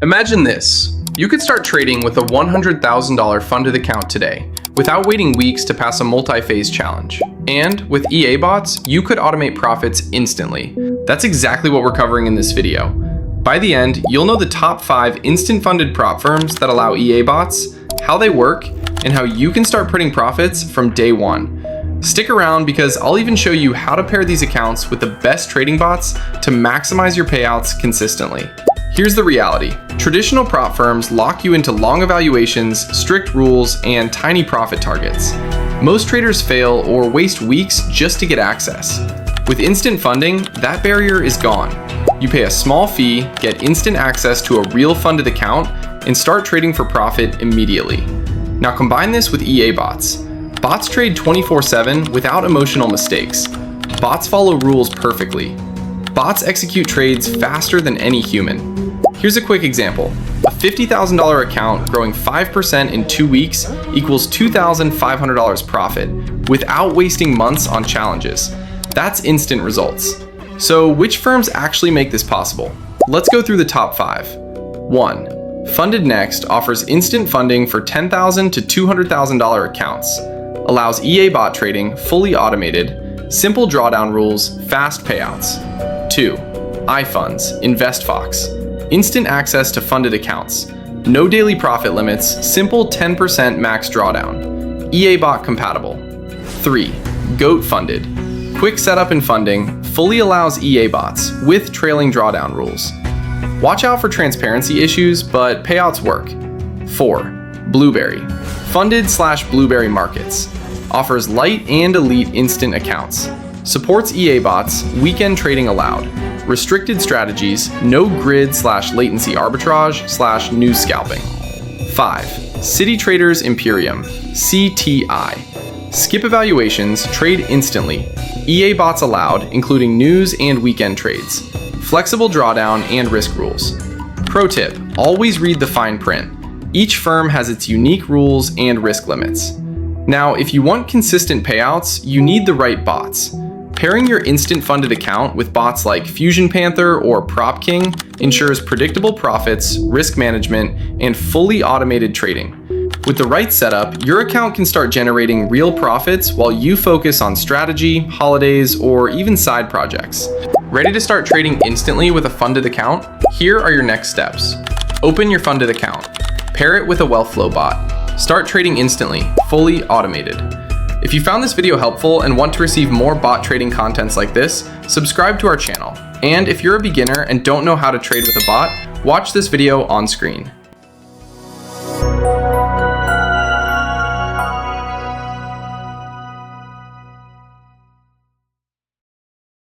Imagine this. You could start trading with a $100,000 funded account today without waiting weeks to pass a multi-phase challenge. And with EA bots, you could automate profits instantly. That's exactly what we're covering in this video. By the end, you'll know the top 5 instant funded prop firms that allow EA bots, how they work, and how you can start printing profits from day one. Stick around because I'll even show you how to pair these accounts with the best trading bots to maximize your payouts consistently. Here's the reality. Traditional prop firms lock you into long evaluations, strict rules, and tiny profit targets. Most traders fail or waste weeks just to get access. With instant funding, that barrier is gone. You pay a small fee, get instant access to a real funded account, and start trading for profit immediately. Now combine this with EA bots. Bots trade 24/7 without emotional mistakes. Bots follow rules perfectly. Bots execute trades faster than any human. Here's a quick example. A $50,000 account growing 5% in 2 weeks equals $2,500 profit without wasting months on challenges. That's instant results. So which firms actually make this possible? Let's go through the top 5. 1. FundedNext offers instant funding for $10,000 to $200,000 accounts. Allows EA bot trading, fully automated, simple drawdown rules, fast payouts. 2. iFunds, InvestFox. Instant access to funded accounts. No daily profit limits, simple 10% max drawdown. EA bot compatible. 3. Goat Funded. Quick setup and funding, fully allows EA bots with trailing drawdown rules. Watch out for transparency issues, but payouts work. 4. Blueberry. Funded/Blueberry Markets. Offers light and elite instant accounts. Supports EA bots, weekend trading allowed. Restricted strategies, no grid/latency arbitrage/news scalping. 5. City Traders Imperium, CTI. Skip evaluations, trade instantly. EA bots allowed, including news and weekend trades. Flexible drawdown and risk rules. Pro tip, always read the fine print. Each firm has its unique rules and risk limits. Now, if you want consistent payouts, you need the right bots. Pairing your instant funded account with bots like Fusion Panther or Prop King ensures predictable profits, risk management, and fully automated trading. With the right setup, your account can start generating real profits while you focus on strategy, holidays, or even side projects. Ready to start trading instantly with a funded account? Here are your next steps. Open your funded account. Pair it with a Wealthflow bot. Start trading instantly, fully automated. If you found this video helpful and want to receive more bot trading contents like this, subscribe to our channel. And if you're a beginner and don't know how to trade with a bot, watch this video on screen.